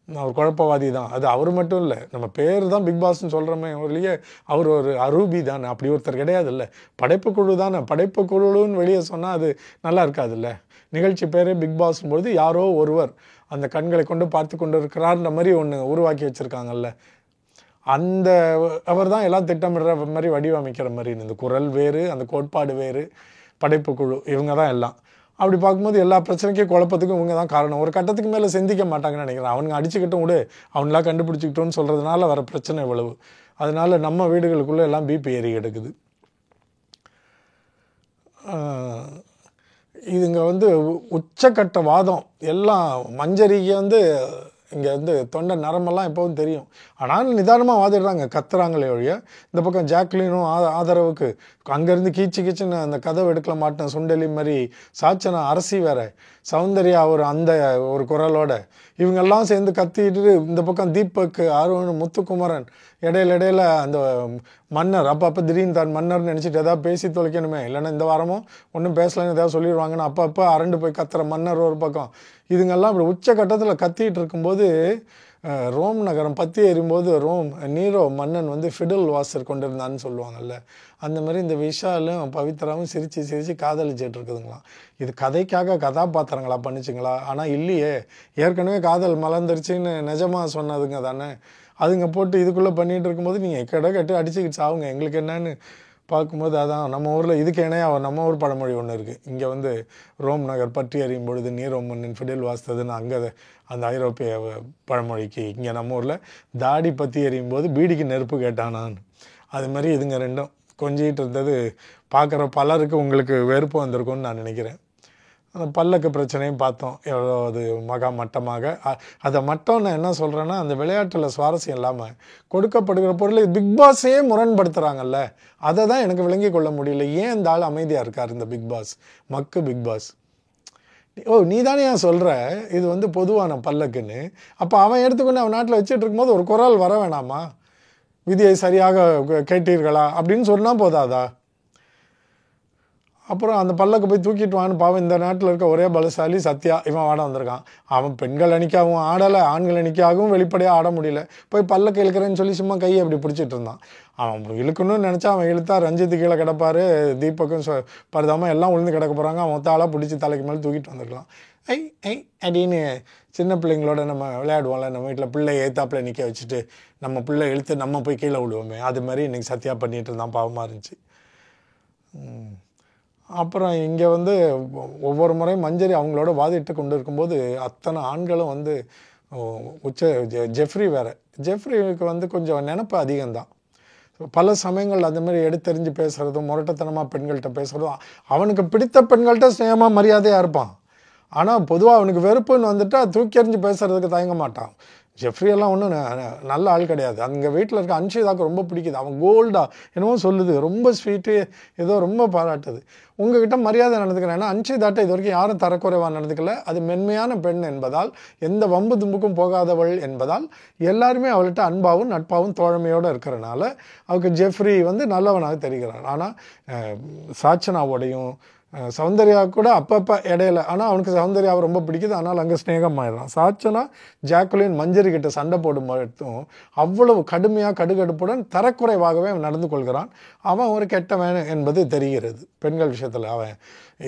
அவர் குழப்பவாதி தான். அது அவர் மட்டும் இல்லை, நம்ம பேர் தான் பிக் பாஸ்ன்னு சொல்கிறோமே ஒழிய அவர் ஒரு அரூபி தானே, அப்படி ஒருத்தர் கிடையாது. இல்லை படைப்பு குழு தானே, படைப்பு குழுன்னு வெளியே சொன்னால் அது நல்லா இருக்காதுல்ல. நிகழ்ச்சி பேரே பிக் பாஸ்னும் பொழுது யாரோ ஒருவர் அந்த கண்களை கொண்டு பார்த்து கொண்டு இருக்கிறார்ன்ற மாதிரி ஒன்று உருவாக்கி வச்சுருக்காங்கல்ல, அந்த அவர் தான் எல்லாம் திட்டமிடுற மாதிரி வடிவமைக்கிற மாதிரி. இந்த குரல் வேறு, அந்த கோட்பாடு வேறு, படைப்பு குழு இவங்க தான் எல்லாம். அப்படி பார்க்கும்போது எல்லா பிரச்சனைக்கும் குழப்பத்துக்கும் இவங்க தான் காரணம். ஒரு கட்டத்துக்கு மேலே சிந்திக்க மாட்டாங்கன்னு நினைக்கிறேன். அவனுங்க அடிச்சுக்கிட்டும் கூட அவங்களாம் கண்டுபிடிச்சிக்கிட்டோன்னு சொல்கிறதுனால வர பிரச்சனை இவ்வளவு. அதனால நம்ம வீடுகளுக்குள்ளே எல்லாம் பிபி ஏறி கிடக்குது. இதுங்க வந்து உச்சக்கட்ட வாதம் எல்லாம். மஞ்சரிக்கு வந்து இங்கே வந்து தொண்டை நரம்பெல்லாம் எப்போவும் தெரியும், ஆனாலும் நிதானமாக வாதிடுறாங்க, கத்துறாங்களே ஒழிய. இந்த பக்கம் ஜாக்லினும் ஆதரவுக்கு அங்கேருந்து கீச்சுன்னு அந்த கதவு எடுக்கல மாட்டேன் சுண்டலி மாதிரி சாச்சனா அரசி வேற, சௌந்தர்யா அந்த ஒரு குரலோட இவங்கெல்லாம் சேர்ந்து கத்திட்டு, இந்த பக்கம் தீபக், அருண், முத்துக்குமரன், இடையில அந்த மன்னர் அப்போ திடீர்னு தான் மன்னர்னு நினச்சிட்டு எதாவது பேசி தொலைக்கணுமே, இல்லைன்னா இந்த வாரமும் ஒன்றும் பேசலன்னு எதாவது சொல்லிடுவாங்கன்னு அப்போ அரண்டு போய் கத்துற மன்னர் ஒரு பக்கம். இதுங்கெல்லாம் இப்படி உச்ச கட்டத்தில் கத்திட்டு இருக்கும்போது ரோம் நகரம் பற்றி எறியும்போது நீரோ மன்னன் வந்து ஃபிடில் வாசர் கொண்டிருந்தான்னு சொல்லுவாங்கல்ல, அந்த மாதிரி இந்த விஷாலும் பவித்ராவும் சிரித்து சிரித்து காதலிச்சிட்டு இருக்குதுங்களாம். இது கதைக்காக கதாபாத்திரங்களா பண்ணிச்சுங்களா? ஆனால் இல்லையே, ஏற்கனவே காதல் மலர்ந்துருச்சுன்னு நிஜமாக சொன்னதுங்க தானே. அதுங்க போட்டு இதுக்குள்ளே பண்ணிகிட்டு இருக்கும்போது நீங்கள் எக்கடை கட்டு அடிச்சுக்கிட்டு சாவுங்க, எங்களுக்கு என்னன்னு பார்க்கும்போது அதான் நம்ம ஊரில் இதுக்கு இணையாக நம்ம ஊர் பழமொழி ஒன்று இருக்குது. இங்கே வந்து ரோம் நகர் பற்றி எறியும் பொழுது நீரோ மன்னன் ஃபிடில் வாசித்ததுன்னு அங்கே அந்த ஐரோப்பிய பழமொழிக்கு, இங்கே நம்ம ஊரில் தாடி பற்றி எறியும் போது பீடிக்கு நெருப்பு கேட்டானான்னு. அது மாதிரி இதுங்க ரெண்டும் கொஞ்சிகிட்டு இருந்தது பார்க்குற பலருக்கு உங்களுக்கு வெறுப்பு வந்திருக்கும்னு நான் நினைக்கிறேன். அந்த பல்லக்கு பிரச்சனையும் பார்த்தோம், எவ்வளோ அது மட்டமாக. அதை மட்டும் நான் என்ன சொல்கிறேன்னா, அந்த விளையாட்டில் சுவாரஸ்யம் இல்லாமல் கொடுக்கப்படுகிற பொருளை பிக் பாஸே முரண்படுத்துகிறாங்கல்ல, அதை தான் எனக்கு விளங்கி கொள்ள முடியல. ஏன் இந்த ஆள் அமைதியாக இருக்கார் இந்த பிக் பாஸ், பிக் பாஸ்? நீ தானே ஏன் சொல்கிற இது வந்து பொதுவான பல்லக்குன்னு? அப்போ அவன் எடுத்துக்கொண்டு அவன் நாட்டில் வச்சுட்டு இருக்கும்போது ஒரு குரல் வர வேணாமா? விதியை சரியாக கேட்டீர்களா அப்படின்னு சொன்னால் போதாதா? அப்புறம் அந்த பல்லக்கு போய் தூக்கிட்டு வான்னு பாவம், இந்த நாட்டில் இருக்க ஒரே பலசாலி சத்யா, இவன் ஆட வந்திருக்கான். அவன் பெண்கள் அணிக்காகவும் ஆடலை, ஆண்கள் அணிக்காகவும் வெளிப்படையாக ஆட முடியல. போய் பல்லக்கு இழுக்கிறேன்னு சொல்லி சும்மா கையை அப்படி பிடிச்சிட்டு இருந்தான். அவன் இழுக்கணும்னு நினச்சா அவன் இழுத்தா ரஞ்சித்து கீழே கிடப்பார், தீபக்கும் பரிதாமல் எல்லாம் உளுந்து கிடக்க போகிறாங்க. அவன் ஒத்தாளாக பிடிச்சி தலைக்கு மேலே தூக்கிட்டு வந்துருக்கலாம். அப்படின்னு சின்ன பிள்ளைங்களோட நம்ம விளையாடுவோம்ல, நம்ம வீட்டில் பிள்ளை ஏத்தாப்பில் நிற்க வச்சுட்டு நம்ம பிள்ளை இழுத்து நம்ம போய் கீழே விடுவோமே, அது மாதிரி இன்றைக்கி சத்யா பண்ணிகிட்டு இருந்தான். பாவமாக இருந்துச்சு. அப்புறம் இங்கே வந்து ஒவ்வொரு முறையும் மஞ்சரி அவங்களோட வாதிட்டு கொண்டு இருக்கும்போது அத்தனை ஆண்களும் வந்து ஜெஃப்ரி வேறு, ஜெஃப்ரிக்கு வந்து கொஞ்சம் நினப்பு அதிகம்தான். பல சமயங்கள் அந்த மாதிரி எடுத்தெறிஞ்சு பேசுகிறதும் முரட்டத்தனமாக பெண்கள்கிட்ட பேசுகிறதும், அவனுக்கு பிடித்த பெண்கள்கிட்ட ஸ்நேகமாக மரியாதையாக இருப்பான். ஆனால் பொதுவாக அவனுக்கு வெறுப்புன்னு வந்துட்டு தூக்கி எறிஞ்சு பேசுகிறதுக்கு தயங்க மாட்டான். ஜெஃப்ரியெல்லாம் ஒன்றும் நல்ல ஆள் கிடையாது. அங்கே வீட்டில் இருக்க அன்ஷிதாவுக்கு ரொம்ப பிடிக்குது. அவன் கோல்டா என்னமோ சொல்லுது, ரொம்ப ஸ்வீட்டு, ஏதோ ரொம்ப பாராட்டுது. உங்ககிட்ட மரியாதை நடந்துக்கிறேன். ஏன்னா அன்ஷிதாட்ட இது வரைக்கும் யாரும் தரக்குறைவாக நடந்துக்கல. அது மென்மையான பெண் என்பதால், எந்த வம்பு தும்புக்கும் போகாதவள் என்பதால், எல்லாருமே அவள்கிட்ட அன்பாகவும் நட்பாகவும் தோழமையோடு இருக்கிறனால அவளுக்கு ஜெஃப்ரி வந்து நல்லவனாக தெரிகிறான். ஆனால் சாச்சனாவோடையும் சௌந்தர்யா கூட அப்பப்போ இடையில, ஆனால் அவனுக்கு சௌந்தர்யாவை ரொம்ப பிடிக்குது. ஆனால் அங்கே ஸ்நேகம் ஆயிடுறான். சாச்சனா ஜாக்குலின் மஞ்சரி கிட்ட சண்டை போடும் மட்டும் அவ்வளவு கடுமையாக கடுகடுப்புடன் தரக்குறைவாகவே அவன் நடந்து கொள்கிறான். அவன் ஒரு கெட்டவன் என்பது தெரிகிறது பெண்கள் விஷயத்தில். அவன்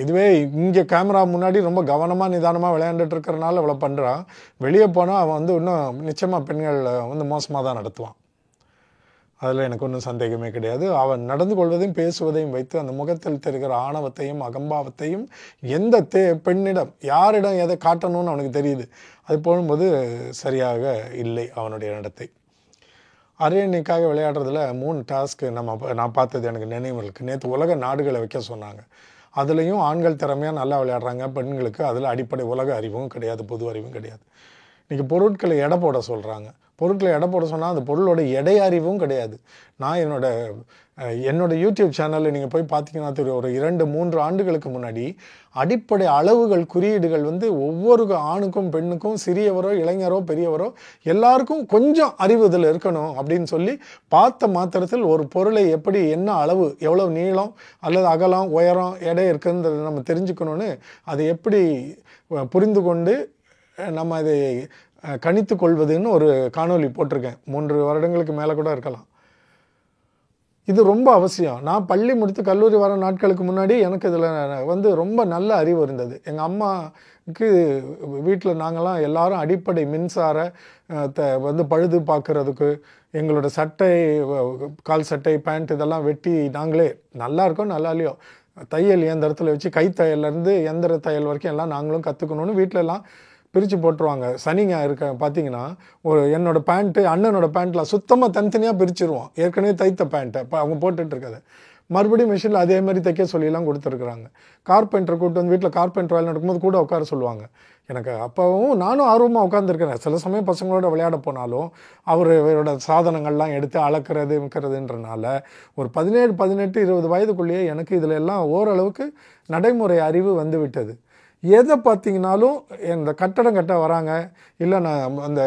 இதுவே இங்கே கேமரா முன்னாடி ரொம்ப கவனமாக நிதானமாக விளையாண்டுட்டு இருக்கிறனால இவ்வளோ பண்ணுறான். வெளியே போனால் அவன் வந்து இன்னும் நிச்சயமாக பெண்கள் வந்து மோசமாக தான் நடத்துவான். அதில் எனக்கு ஒன்றும் சந்தேகமே கிடையாது. அவன் நடந்து கொள்வதையும் பேசுவதையும் வைத்து அந்த முகத்தில் தெரிகிற ஆணவத்தையும் அகம்பாவத்தையும் எந்த பெண்ணிடம் யாரிடம் எதை காட்டணும்னு அவனுக்கு தெரியுது. அது போகும்போது சரியாக இல்லை அவனுடைய நடத்தை. அரியணைக்காக விளையாடுறதுல 3 டாஸ்க்கு நான் பார்த்தது எனக்கு நினைவு இருக்குது. நேற்று உலக நாடுகளை வைக்க சொன்னாங்க. அதுலேயும் ஆண்கள் திறமையாக நல்லா விளையாடுறாங்க. பெண்களுக்கு அதில் அடிப்படை உலக அறிவும் கிடையாது, பொது அறிவும் கிடையாது. இன்றைக்கி பொருட்களை எடை போட சொல்கிறாங்க. பொருட்களை எடை போட சொன்னால் அந்த பொருளோட எடை அறிவும் கிடையாது. நான் என்னோட யூடியூப் சேனலில் நீங்கள் போய் பார்த்தீங்கன்னா தெரியும், ஒரு 2-3 ஆண்டுகளுக்கு முன்னாடி அடிப்படை அளவுகள் குறியீடுகள் வந்து ஒவ்வொரு ஆணுக்கும் பெண்ணுக்கும், சிறியவரோ இளைஞரோ பெரியவரோ எல்லாருக்கும் கொஞ்சம் அறிவு இதில் இருக்கணும் அப்படின்னு சொல்லி பார்த்த மாத்திரத்தில் ஒரு பொருளை எப்படி, என்ன அளவு, எவ்வளோ நீளம் அல்லது அகலம் உயரம் எடை இருக்குன்றதை நம்ம தெரிஞ்சுக்கணுன்னு அதை எப்படி புரிந்து கொண்டு நம்ம அதை கணித்து கொள்வதுன்னு ஒரு காணொலி போட்டிருக்கேன். 3 வருடங்களுக்கு மேலே கூட இருக்கலாம். இது ரொம்ப அவசியம். நான் பள்ளி முடித்து கல்லூரி வர நாட்களுக்கு முன்னாடி எனக்கு இதில் வந்து ரொம்ப நல்ல அறிவு இருந்தது. எங்கள் அம்மாவுக்கு வீட்டில் நாங்கள்லாம் எல்லாரும் அடிப்படை மின்சார வந்து பழுது பார்க்குறதுக்கு எங்களோட சட்டை, கால் சட்டை, பேண்ட் இதெல்லாம் வெட்டி நாங்களே, நல்லா இருக்கோம் நல்லா இல்லையோ, தையல் இயந்திரத்தில் வச்சு கைத்தையல்லேருந்து எந்திர தையல் வரைக்கும் எல்லாம் நாங்களும் கற்றுக்கணுன்னு வீட்டிலலாம் பிரித்து போட்டுருவாங்க. சனிங்க இருக்க பார்த்தீங்கன்னா என்னோடய பேண்ட்டு அண்ணனோட பேண்ட்டில் சுத்தமாக தனித்தனியாக பிரிச்சுருவோம். ஏற்கனவே தைத்த பேண்ட்டை இப்போ அவங்க போட்டுட்டு இருக்கதை மறுபடியும் மிஷினில் அதே மாதிரி தைக்க சொல்லிலாம் கொடுத்துருக்குறாங்க. கார்பெண்டர் கூப்பிட்டு வந்து வீட்டில் கார்பெண்டர் வேலை நடக்கும்போது கூட உட்கார சொல்லுவாங்க. எனக்கு அப்போவும் நானும் ஆர்வமாக உட்காந்துருக்கிறேன். சில சமயம் பசங்களோட விளையாட போனாலும் அவரோட சாதனங்கள்லாம் எடுத்து அளக்கிறதுன்றனால ஒரு 17, 18, 20 வயதுக்குள்ளேயே எனக்கு இதில் எல்லாம் ஓரளவுக்கு நடைமுறை அறிவு வந்து விட்டது. எதை பார்த்தீங்கன்னாலும் இந்த கட்டடம் கட்ட வராங்க, இல்லை நான் அந்த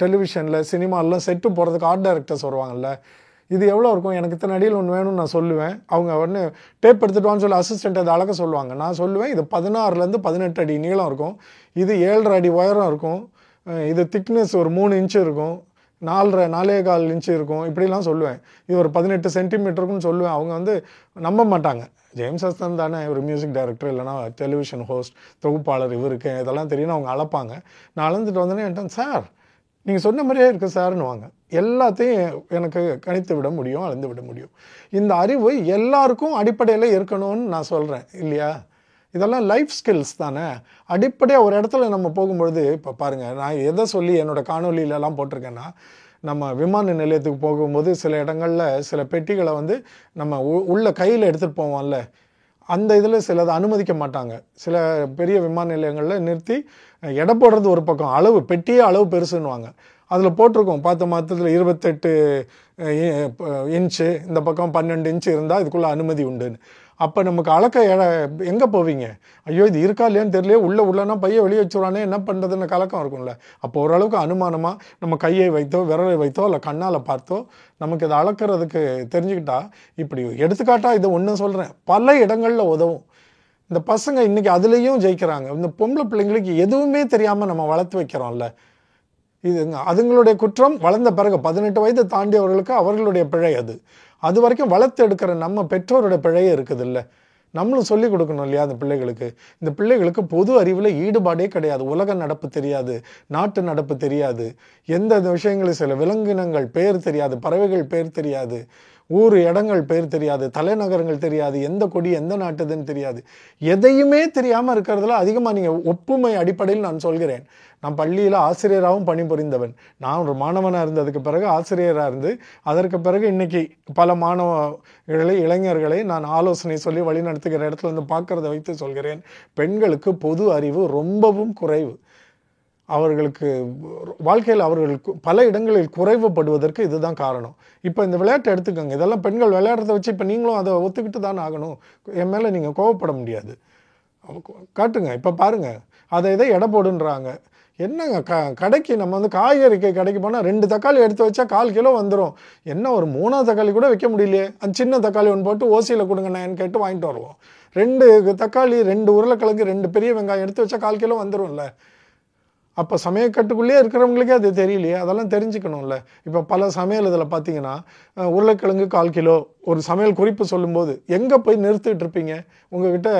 டெலிவிஷனில் சினிமாலாம் செட்டு போகிறதுக்கு ஆர்ட் டைரக்டர்ஸ் வருவாங்கல்ல, இது எவ்வளோ இருக்கும், எனக்கு இத்தனை அடியில் ஒன்று வேணும்னு நான் சொல்லுவேன். அவங்க உடனே டேப் எடுத்துகிட்டு சொல்லி அசிஸ்டண்ட் அதை அளக்க சொல்லுவாங்க. நான் சொல்லுவேன் இது 16லேருந்து 18 அடி நீளம் இருக்கும், இது 7.5 அடி உயரம் இருக்கும், இது திக்னஸ் ஒரு 3 இன்ச்சு இருக்கும், 4.25 இன்ச்சு இருக்கும், இப்படிலாம் சொல்லுவேன். இது ஒரு 18 சென்டிமீட்டருக்குன்னு சொல்லுவேன். அவங்க வந்து நம்ப மாட்டாங்க. ஜேம்ஸ் ஹஸ்டன் தானே ஒரு மியூசிக் டைரக்டர், இல்லைனா டெலிவிஷன் ஹோஸ்ட், தொகுப்பாளர், இவருக்கு இதெல்லாம் தெரியும் அவங்க அளப்பாங்க. நான் அளந்துட்டு வந்தோன்னே என்கிட்ட, சார் நீங்கள் சொன்ன மாதிரியே இருக்குது சார்னுவாங்க. எல்லாத்தையும் எனக்கு கணித்து விட முடியும், அளந்து விட முடியும். இந்த அறிவு எல்லாருக்கும் அடிப்படையில் இருக்கணும்னு நான் சொல்கிறேன் இல்லையா? இதெல்லாம் லைஃப் ஸ்கில்ஸ் தானே. அடிப்படையாக ஒரு இடத்துல நம்ம போகும்பொழுது, இப்போ பாருங்கள், நான் எதை சொல்லி என்னோடய காணொலியிலலாம் போட்டிருக்கேன்னா, நம்ம விமான நிலையத்துக்கு போகும்போது சில இடங்களில் சில பெட்டிகளை வந்து நம்ம உள்ள கையில் எடுத்துகிட்டு போவோம்ல, அந்த இதில் சிலதை அனுமதிக்க மாட்டாங்க. சில பெரிய விமான நிலையங்களில் நிறுத்தி எடை போடுறது ஒரு பக்கம், அளவு பெட்டியே அளவு பெருசுன்னுவாங்க. அதில் போட்டிருக்கோம் பார்த்த மாதத்தில் 28 இன்ச்சு, இந்த பக்கம் 12 இன்ச்சு இருந்தால் இதுக்குள்ளே அனுமதி உண்டுன்னு. அப்போ நமக்கு அளக்க எங்கே போவீங்க? ஐயோ இது இருக்கா இல்லையான்னு தெரியலையே, உள்ளனா பையை வெளியே வச்சுருவானே, என்ன பண்ணுறதுன்னு கலக்கம் இருக்கும்ல. அப்போ ஓரளவுக்கு அனுமானமாக நம்ம கையை வைத்தோ விரலை வைத்தோ இல்லை கண்ணால் பார்த்தோ நமக்கு இதை அளக்கிறதுக்கு தெரிஞ்சுக்கிட்டா, இப்படி எடுத்துக்காட்டாக இதை ஒன்று சொல்கிறேன், பல இடங்களில் உதவும். இந்த பசங்க இன்றைக்கி அதுலேயும் ஜெயிக்கிறாங்க. இந்த பொம்பளை பிள்ளைங்களுக்கு எதுவுமே தெரியாமல் நம்ம வளர்த்து வைக்கிறோம்ல, இது அதுங்களுடைய குற்றம். வளர்ந்த பிறகு 18 வயது தாண்டியவர்களுக்கு அவர்களுடைய பிழை. அது வரைக்கும் வளர்த்து எடுக்கிற நம்ம பெற்றோருடைய பிழையே இருக்குது இல்லை. நம்மளும் சொல்லிக் கொடுக்கணும் இல்லையா அந்த பிள்ளைகளுக்கு. இந்த பிள்ளைகளுக்கு பொது அறிவில் ஈடுபாடே கிடையாது. உலக நடப்பு தெரியாது, நாட்டு நடப்பு தெரியாது, எந்த விஷயங்களும் சில விலங்கினங்கள் பேர் தெரியாது, பறவைகள் பேர் தெரியாது, ஊர் இடங்கள் பேர் தெரியாது, தலைநகரங்கள் தெரியாது, எந்த கொடி எந்த நாட்டுதுன்னு தெரியாது. எதையுமே தெரியாமல் இருக்கிறதுல அதிகமாக நீங்கள் ஒப்புமை அடிப்படையில் நான் சொல்கிறேன். நான் பள்ளியில் ஆசிரியராகவும் பணிபுரிந்தவன். நான் ஒரு மாணவனாக இருந்ததுக்கு பிறகு ஆசிரியராக இருந்து, அதற்கு பிறகு இன்றைக்கி பல மாணவர்களை இளைஞர்களை நான் ஆலோசனை சொல்லி வழி நடத்துகிற இடத்துல வந்து பார்க்குறத வைத்து சொல்கிறேன். பெண்களுக்கு பொது அறிவு ரொம்பவும் குறைவு. அவர்களுக்கு வாழ்க்கையில் அவர்களுக்கு பல இடங்களில் குறைவுபடுவதற்கு இதுதான் காரணம். இப்போ இந்த விளையாட்டை எடுத்துக்கோங்க. இதெல்லாம் பெண்கள் விளையாடுறத வச்சு இப்போ நீங்களும் அதை ஒத்துக்கிட்டு தான் ஆகணும். என் மேலே நீங்கள் கோவப்பட முடியாது. காட்டுங்க. இப்போ பாருங்கள், அதை இதை எடை போடுன்றாங்க. என்னங்க கடைக்கு நம்ம வந்து காய்கறிக்கு கடைக்கு போனால் 2 தக்காளி எடுத்து வச்சா 1/4 கிலோ வந்துடும். என்ன ஒரு 3ஆவது தக்காளி கூட வைக்க முடியலையே, அந்த சின்ன தக்காளி ஒன்று போட்டு ஓசியில் கொடுங்கண்ணேன்னு கேட்டு வாங்கிட்டு வருவோம். 2 தக்காளி, 2 உருளைக்கிழங்கு, 2 பெரிய வெங்காயம் எடுத்து வச்சா 1/4 கிலோ வந்துடும்ல. அப்போ சமையக்கட்டுக்குள்ளேயே இருக்கிறவங்களுக்கே அது தெரியலையே, அதெல்லாம் தெரிஞ்சுக்கணும்ல. இப்போ பல சமையல் இதில் பார்த்தீங்கன்னா உருளைக்கிழங்கு 1/4 கிலோ ஒரு சமையல் குறிப்பு சொல்லும்போது எங்கே போய் நிறுத்திட்டு இருப்பீங்க? உங்ககிட்ட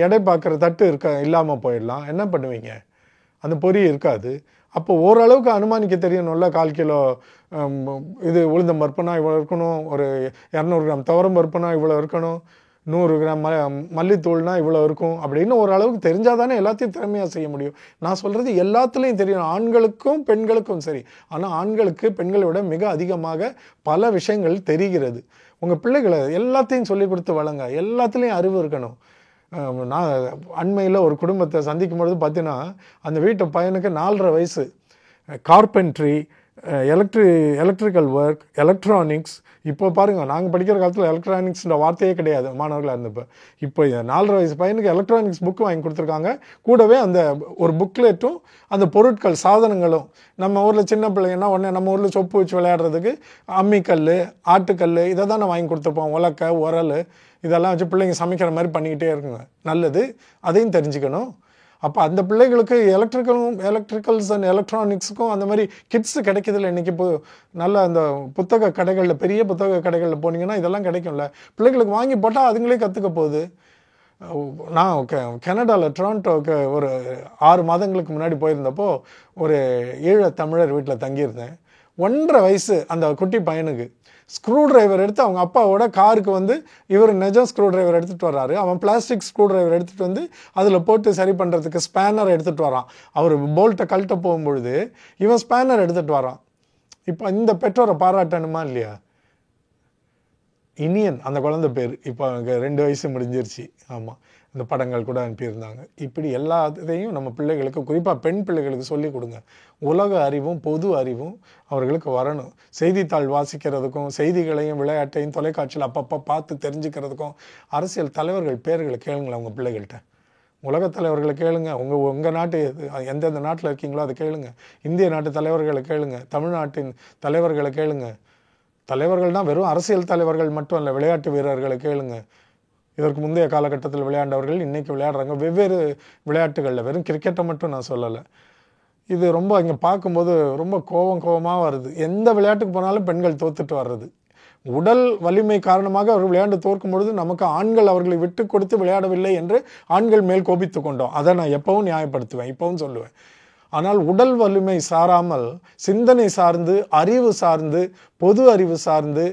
எடை பார்க்குற தட்டு இல்லாமல் போயிடலாம். என்ன பண்ணுவீங்க? அந்த பொரி இருக்காது. அப்போ ஓரளவுக்கு அனுமானிக்க தெரியணும்ல. 1/4 கிலோ இது உளுந்தம் பருப்புனா இவ்வளோ இருக்கணும், ஒரு 200 கிராம் துவரம் பருப்புனா இவ்வளோ இருக்கணும், 100 கிராம் மல்லித்தூள்னா இவ்வளோ இருக்கும் அப்படின்னு ஓரளவுக்கு தெரிஞ்சால் தானே எல்லாத்தையும் திறமையாக செய்ய முடியும். நான் சொல்கிறது எல்லாத்துலேயும் தெரியும், ஆண்களுக்கும் பெண்களுக்கும் சரி. ஆனால் ஆண்களுக்கு பெண்களை விட மிக அதிகமாக பல விஷயங்கள் தெரிகிறது. உங்கள் பிள்ளைகளை எல்லாத்தையும் சொல்லிக் கொடுத்து வளங்க. எல்லாத்துலேயும் அறிவு இருக்கணும். நான் அண்மையில் ஒரு குடும்பத்தை சந்திக்கும் பொழுது பார்த்தீங்கன்னா, அந்த வீட்டு பையனுக்கு 4.5 வயசு. Carpentry, electrical work, electronics. இப்போ பாருங்கள், நாங்கள் படிக்கிற காலத்தில் எலக்ட்ரானிக்ஸ்ன்ற வார்த்தையே கிடையாது மாணவர்களாக இருந்தப்போ. இப்போ 4.5 வயசு பையனுக்கு எலக்ட்ரானிக்ஸ் புக்கு வாங்கி கொடுத்துருக்காங்க. கூடவே அந்த ஒரு புக்லெட்டும் அந்த பொருட்கள் சாதனங்களும். நம்ம ஊரில் சின்ன பிள்ளைங்கன்னா உடனே நம்ம ஊரில் சொப்பு வச்சு விளையாடுறதுக்கு அம்மிக்கல், ஆட்டுக்கல் இதை தான் வாங்கி கொடுத்துருப்போம். உலக்க, உரல் இதெல்லாம் வச்சு பிள்ளைங்க சமைக்கிற மாதிரி பண்ணிக்கிட்டே இருக்குங்க. நல்லது, அதையும் தெரிஞ்சுக்கணும். அப்போ அந்த பிள்ளைகளுக்கு எலக்ட்ரிக்கல்ஸ் அண்ட் எலக்ட்ரானிக்ஸுக்கும் அந்த மாதிரி கிட்ஸு கிடைக்கிறதுல இன்றைக்கி இப்போ நல்ல அந்த புத்தக கடைகளில், பெரிய புத்தக கடைகளில் போனீங்கன்னா இதெல்லாம் கிடைக்கும்ல. பிள்ளைகளுக்கு வாங்கி போட்டால் அதுங்களே கற்றுக்க போகுது. நான் கனடாவில் டொரண்டோவுக்கு ஒரு 6 மாதங்களுக்கு முன்னாடி போயிருந்தப்போ ஒரு ஈழத்தமிழர் வீட்டில் தங்கியிருந்தேன். 1.5 வயசு அந்த குட்டி பையனுக்கு ஸ்க்ரூ டிரைவர் எடுத்து அவங்க அப்பாவோட காருக்கு வந்து இவர் நிஜம் ஸ்க்ரூ டிரைவர் எடுத்துகிட்டு வர்றாரு. அவன் பிளாஸ்டிக் ஸ்க்ரூ டிரைவர் எடுத்துகிட்டு வந்து அதில் போட்டு சரி பண்ணுறதுக்கு ஸ்பேனர் எடுத்துகிட்டு வரான். அவர் போல்ட்டை கழட்ட போகும்பொழுது இவன் ஸ்பேனர் எடுத்துகிட்டு வரான். இப்போ இந்த பெற்றோரை பாராட்டணுமா இல்லையா? இனியன் அந்த குழந்தை பேர். இப்போ அவனுக்கு 2 வயசு முடிஞ்சிருச்சு. ஆமாம், இந்த படங்கள் கூட அனுப்பியிருந்தாங்க. இப்படி எல்லாத்தையும் நம்ம பிள்ளைகளுக்கு, குறிப்பாக பெண் பிள்ளைகளுக்கு சொல்லிக் கொடுங்க. உலக அறிவும் பொது அறிவும் அவர்களுக்கு வரணும். செய்தித்தாள் வாசிக்கிறதுக்கும், செய்திகளையும் விளையாட்டையும் தொலைக்காட்சியில் அப்பப்போ பார்த்து தெரிஞ்சுக்கிறதுக்கும், அரசியல் தலைவர்கள் பேர்களை கேளுங்களேன் உங்கள் பிள்ளைகள்கிட்ட. உலகத் தலைவர்களை கேளுங்க. உங்கள் நாட்டு எந்தெந்த நாட்டில் இருக்கீங்களோ அதை கேளுங்க. இந்திய நாட்டு தலைவர்களை கேளுங்க. தமிழ்நாட்டின் தலைவர்களை கேளுங்க. தலைவர்கள் தான் வெறும் அரசியல் தலைவர்கள் மட்டும் இல்லை, விளையாட்டு வீரர்களை கேளுங்க. இதற்கு முந்தைய காலகட்டத்தில் விளையாண்டவர்கள் இன்றைக்கி விளையாடுறாங்க வெவ்வேறு விளையாட்டுகளில். வெறும் கிரிக்கெட்டை மட்டும் நான் சொல்லலை. இது ரொம்ப இங்கே பார்க்கும்போது ரொம்ப கோபமாக வருது. எந்த விளையாட்டுக்கு போனாலும் பெண்கள் தோத்துட்டு வர்றது. உடல் வலிமை காரணமாக அவர்கள் விளையாண்டு தோற்கும் பொழுது நமக்கு ஆண்கள் அவர்களை விட்டு கொடுத்து விளையாடவில்லை என்று ஆண்கள் மேல் கோபித்து கொண்டோம். அதை நான் எப்பவும் நியாயப்படுத்துவேன், இப்பவும் சொல்லுவேன். ஆனால் உடல் வலிமை சாராமல் சிந்தனை சார்ந்து, அறிவு சார்ந்து, பொது அறிவு சார்ந்து,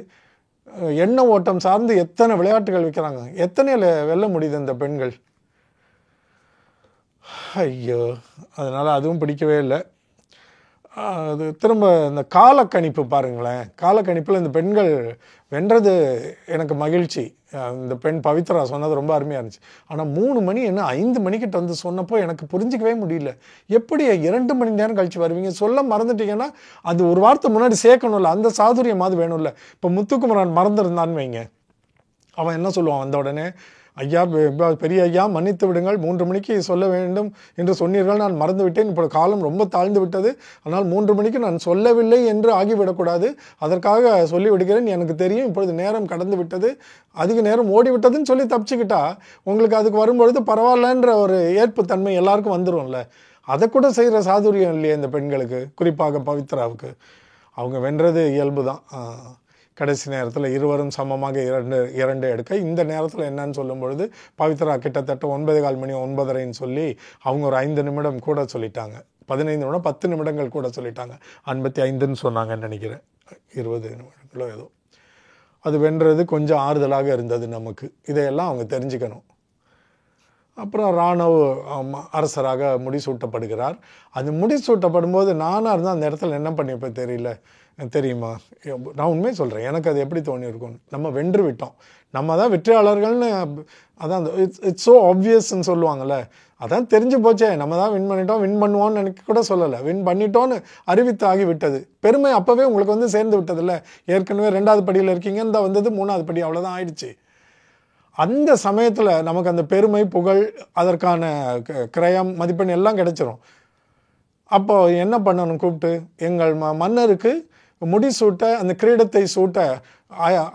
எண்ண ஓட்டம் சார்ந்து எத்தனை விளையாட்டுகள் வைக்கிறாங்க. எத்தனை வெல்ல முடியுது இந்த பெண்கள்? ஐயோ, அதனால் அதுவும் பிடிக்கவே இல்லை. அது திரும்ப இந்த காலக்கணிப்பு பாருங்களேன். காலக்கணிப்பில் இந்த பெண்கள் வென்றது எனக்கு மகிழ்ச்சி. இந்த பெண் பவித்ரா சொன்னது ரொம்ப அருமையாக இருந்துச்சு. ஆனால் 3 மணி என்ன 5 மணிக்கிட்ட வந்து சொன்னப்போ எனக்கு புரிஞ்சிக்கவே முடியல. எப்படி 2 மணி நேரம் கழிச்சு வருவீங்க? சொல்ல மறந்துட்டீங்கன்னா அது ஒரு வார்த்தை முன்னாடி சேர்க்கணும்ல, அந்த சாதுரியமாவது வேணும்ல. இப்போ முத்துக்குமரன் மறந்துருந்தான்னு வைங்க, அவன் என்ன சொல்லுவான் வந்த உடனே, ஐயா பெரிய ஐயா மன்னித்து விடுங்கள், 3 மணிக்கு சொல்ல வேண்டும் என்று சொன்னீர்கள், நான் மறந்து விட்டேன், இப்போ காலம் ரொம்ப தாழ்ந்து விட்டது, ஆனால் 3 மணிக்கு நான் சொல்லவில்லை என்று ஆகிவிடக்கூடாது, அதற்காக சொல்லிவிடுகிறேன், எனக்கு தெரியும் இப்பொழுது நேரம் கடந்து விட்டது, அதிக நேரம் ஓடிவிட்டதுன்னு சொல்லி தப்பிச்சுக்கிட்டா உங்களுக்கு அதுக்கு வரும்பொழுது பரவாயில்லன்ற ஒரு ஏற்பு தன்மை எல்லாருக்கும் வந்துடும்ல. அதை கூட செய்கிற சாதுரியம் இல்லையே இந்த பெண்களுக்கு, குறிப்பாக பவித்ராவுக்கு. அவங்க வென்றது இயல்பு தான். கடைசி நேரத்தில் இருவரும் சமமாக இரண்டு எடுக்க, இந்த நேரத்தில் என்னன்னு சொல்லும் பொழுது பவித்ரா கிட்டத்தட்ட 9:15 மணி 9:30ன்னு சொல்லி அவங்க ஒரு 5 நிமிடம் கூட சொல்லிட்டாங்க. 15 நிமிடம் 10 நிமிடங்கள் கூட சொல்லிட்டாங்க. 55ன்னு சொன்னாங்கன்னு நினைக்கிறேன், 20 நிமிடங்களோ ஏதோ. அது வென்றது கொஞ்சம் ஆறுதலாக இருந்தது நமக்கு. இதையெல்லாம் அவங்க தெரிஞ்சுக்கணும். அப்புறம் ராணுவ அரசராக முடிசூட்டப்படுகிறார். அது முடிசூட்டப்படும் போது நானாக இருந்தால் அந்த இடத்துல என்ன பண்ணியிருப்பேன் தெரியல, தெரியுமா? நான் உண்மையை சொல்கிறேன், எனக்கு அது எப்படி தோணியிருக்கும். நம்ம வென்று விட்டோம், நம்ம தான் வெற்றியாளர்கள்னு, அதான் இட்ஸ் ஸோ ஆப்வியஸ்ன்னு சொல்லுவாங்கள்ல, அதான் தெரிஞ்சு போச்சே, நம்ம தான் வின் பண்ணிட்டோம், வின் பண்ணுவோன்னு எனக்கு கூட சொல்லலை, வின் பண்ணிட்டோன்னு அறிவித்து ஆகிவிட்டது. பெருமை அப்போவே உங்களுக்கு வந்து சேர்ந்து விட்டதில்ல. ஏற்கனவே 2வது படியில் இருக்கீங்க, இந்த வந்தது 3வது படி, அவ்வளோதான் ஆயிடுச்சு. அந்த சமயத்தில் நமக்கு அந்த பெருமை, புகழ், அதற்கான கிரயம், மதிப்பெண் எல்லாம் கிடைச்சிரும். அப்போ என்ன பண்ணணும்? கூப்பிட்டு எங்கள் மன்னருக்கு முடிசூட்ட, அந்த கிரீடத்தை சூட்ட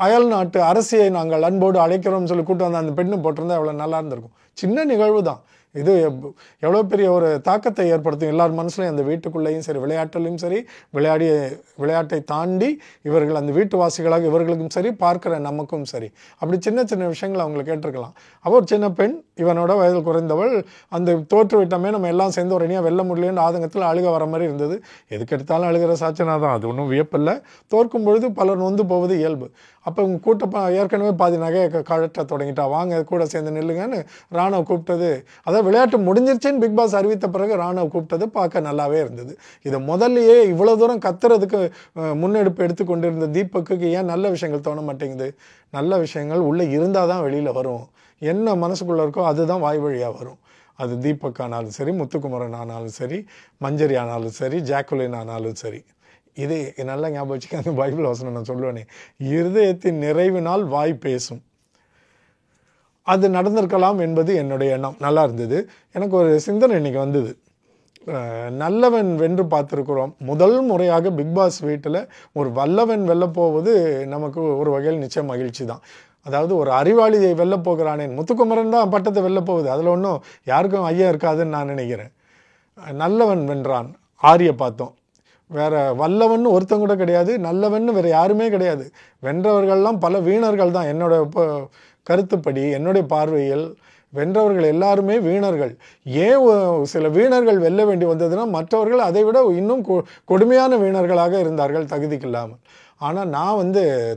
அயல் நாட்டு அரசியை நாங்கள் அன்போடு அழைக்கிறோம்னு சொல்லி கூப்பிட்டு வந்து அந்த பெண்ணு போட்டிருந்தா எவ்வளோ நல்லா இருந்திருக்கும். சின்ன நிகழ்வு தான் இது, எவ்வளோ பெரிய ஒரு தாக்கத்தை ஏற்படுத்தும் எல்லார் மனசுலையும். அந்த வீட்டுக்குள்ளேயும் சரி, விளையாட்டுலையும் சரி, விளையாட்டை தாண்டி இவர்கள் அந்த வீட்டுவாசிகளாக இவர்களுக்கும் சரி, பார்க்குற நமக்கும் சரி, அப்படி சின்ன சின்ன விஷயங்கள் அவங்களை கேட்டிருக்கலாம். அவள் ஒரு சின்ன பெண், இவனோட வயதில் குறைந்தவள், அந்த தோற்று விட்டமே நம்ம எல்லாம் சேர்ந்து ஒரு அணியாக வெல்ல முடியலன்னு ஆதங்கத்தில் அழுக வர மாதிரி இருந்தது. எதுக்கு எடுத்தாலும் அழுகிற சாச்சனா தான், அது ஒன்றும் வியப்பில்லை. தோற்கும் பொழுது பலர் நொந்து போவது இயல்பு. அப்போ இவங்க கூட்டப்போ ஏற்கனவே பாதி நகையை கழட்ட தொடங்கிட்டா, வாங்க கூட சேர்ந்து நில்லுங்கன்னு ராணுவ கூப்பிட்டது. அதாவது விளையாட்டு முடிஞ்சிருச்சுன்னு பிக் பாஸ் அறிவித்த பிறகு ராணுவ கூப்பிட்டது பார்க்க நல்லாவே இருந்தது. இதை முதல்லையே இவ்வளோ தூரம் கத்துறதுக்கு முன்னெடுப்பு எடுத்துக்கொண்டிருந்த தீபக்கு ஏன் நல்ல விஷயங்கள் தோண மாட்டேங்குது? நல்ல விஷயங்கள் உள்ளே இருந்தால் தான் வெளியில் வரும். என்ன மனசுக்குள்ளே இருக்கோ அதுதான் வாய் வழியாக வரும். அது தீபக் ஆனாலும் சரி, முத்துக்குமரன் ஆனாலும் சரி, மஞ்சரி ஆனாலும் சரி, ஜாக்குலின் ஆனாலும் சரி. இது நல்லா ஞாபகம் வச்சுக்க, அந்த பைபிள் வசனம் நான் சொல்லுவேனே, இருதயத்தின் நிறைவினால் வாய் பேசும். அது நடந்திருக்கலாம் என்பது என்னுடைய எண்ணம். நல்லா இருந்தது. எனக்கு ஒரு சிந்தனை இன்னைக்கு வந்தது. நல்லவன் வென்று பார்த்துருக்குறோம். முதல் முறையாக பிக்பாஸ் வீட்டில் ஒரு வல்லவன் வெல்ல போவது நமக்கு ஒரு வகையில் நிச்சயம் மகிழ்ச்சி தான். அதாவது ஒரு அறிவாளியை வெல்ல போகிறானேன், முத்துக்குமரன் தான் பட்டத்தை வெல்ல போகுது, அதில் ஒன்றும் யாருக்கும் ஐயா இருக்காதுன்னு நான் நினைக்கிறேன். நல்லவன் வென்றான். ஆரிய பார்த்தோம், வேற வல்லவன் ஒருத்தன் கூட கிடையாது, நல்லவன் வேற யாருமே கிடையாது. வென்றவர்கள்லாம் பல வீணர்கள் தான். என்னோட கருத்துப்படி, என்னுடைய பார்வையில் வென்றவர்கள் எல்லாருமே வீணர்கள். ஏன் சில வீணர்கள் வெல்ல வேண்டி வந்ததுன்னா, மற்றவர்கள் அதை விட இன்னும் கொடுமையான வீணர்களாக இருந்தார்கள் தகுதிக்கு இல்லாமல். ஆனால் நான்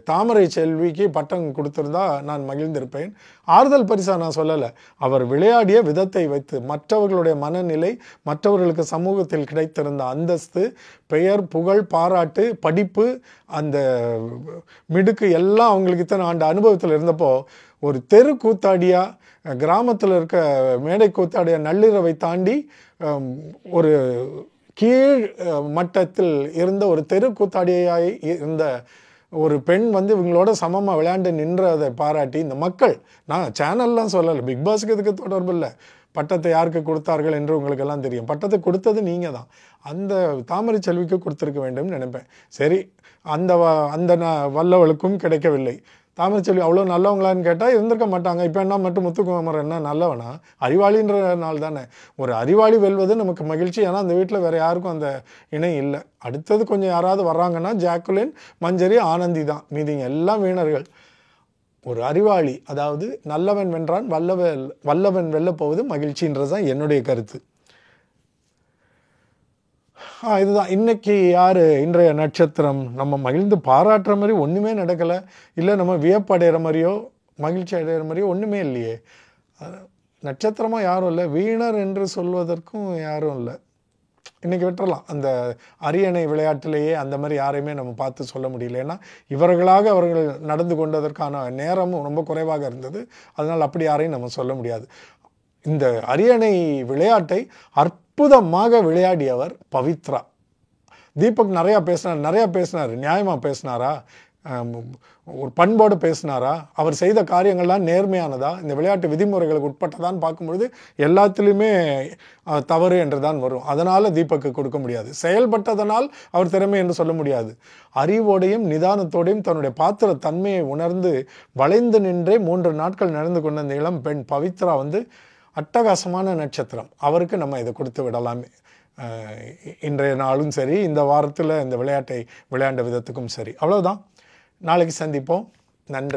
தாமரை செல்விக்கு பட்டம் கொடுத்துருந்தா நான் மகிழ்ந்திருப்பேன். ஆறுதல் பரிசாக நான் சொல்லலை, அவர் விளையாடிய விதத்தை வைத்து, மற்றவர்களுடைய மனநிலை, மற்றவர்களுக்கு சமூகத்தில் கிடைத்திருந்த அந்தஸ்து, பெயர், புகழ், பாராட்டு, படிப்பு, அந்த மிடுக்கு எல்லாம் அவங்களுக்கு இத்தனை ஆண்டு அனுபவத்தில் இருந்தப்போ, ஒரு தெரு கூத்தாடியா, கிராமத்தில் இருக்க மேடை கூத்தாடிய நள்ளிரவை தாண்டி ஒரு கீழ் மட்டத்தில் இருந்த ஒரு தெரு கூத்தாடியாய் இருந்த ஒரு பெண் இவங்களோட சமமாக விளையாண்டு நின்றதை பாராட்டி இந்த மக்கள், நான் சேனல்லாம் சொல்லலை, பிக் பாஸுக்கு இதுக்கு தொடர்பு இல்லை, பட்டத்தை யாருக்கு கொடுத்தார்கள் என்று உங்களுக்கெல்லாம் தெரியும். பட்டத்தை கொடுத்தது நீங்கள் தான். அந்த தாமரை செல்விக்கு கொடுத்துருக்க வேண்டும் நினைப்பேன். சரி, அந்த வல்லவளுக்கும் கிடைக்கவில்லை. தாமரைச்செல்வி அவ்வளோ நல்லவங்களான்னு கேட்டால் இருந்திருக்க மாட்டாங்க. இப்போ என்ன மட்டும் முத்துக்குமார் என்ன நல்லவனா? அறிவாளின்ற நாள் தானே. ஒரு அறிவாளி வெல்வது நமக்கு மகிழ்ச்சி. ஏன்னா அந்த வீட்டில் வேறு யாருக்கும் அந்த இணை இல்லை. அடுத்தது கொஞ்சம் யாராவது வர்றாங்கன்னா ஜாக்குலின், மஞ்சரி, ஆனந்தி தான். மீதிங்க எல்லாம் வீணர்கள். ஒரு அறிவாளி, அதாவது நல்லவன் வென்றான், வல்லவன் வெல்ல போவது மகிழ்ச்சின்றது தான் என்னுடைய கருத்து. இதுதான் இன்னைக்கு யார் இன்றைய நட்சத்திரம். நம்ம மகிழ்ந்து பாராட்டுற மாதிரி ஒன்றுமே நடக்கலை, இல்லை நம்ம வியப்படைகிற மாதிரியோ மகிழ்ச்சி அடைகிற மாதிரியோ ஒன்றுமே இல்லையே. நட்சத்திரமாக யாரும் இல்லை, வீணர் என்று சொல்வதற்கும் யாரும் இல்லை. இன்றைக்கி விட்டுறலாம். அந்த அரியணை விளையாட்டிலேயே அந்த மாதிரி யாரையுமே நம்ம பார்த்து சொல்ல முடியல. ஏன்னா இவர்களாக அவர்கள் நடந்து கொண்டதற்கான நேரமும் ரொம்ப குறைவாக இருந்தது. அதனால் அப்படி யாரையும் நம்ம சொல்ல முடியாது. இந்த அரியணை விளையாட்டை அற்புதமாக விளையாடியவர் பவித்ரா. தீபக் நிறையா பேசினார். நியாயமாக பேசினாரா? ஒரு பண்போடு பேசினாரா? அவர் செய்த காரியங்கள்லாம் நேர்மையானதா? இந்த விளையாட்டு விதிமுறைகளுக்கு உட்பட்டதான்னு பார்க்கும்பொழுது எல்லாத்துலேயுமே தவறு என்று தான் வரும். அதனால் தீபக்கு கொடுக்க முடியாது. செயல்பட்டதனால் அவர் திறமை என்று சொல்ல முடியாது. அறிவோடையும் நிதானத்தோடையும் தன்னுடைய பாத்திர தன்மையை உணர்ந்து வளைந்து நின்றே 3 நாட்கள் நடந்து கொண்ட இந்த இளம் பெண் பவித்ரா அட்டகாசமான நட்சத்திரம். அவருக்கு நம்ம இதை கொடுத்து விடலாமே. இன்றைய நாளும் சரி, இந்த வாரத்தில் இந்த விளையாட்டை விளையாண்ட விதத்துக்கும் சரி. அவ்வளோதான். நாளைக்கு சந்திப்போம். நன்றி.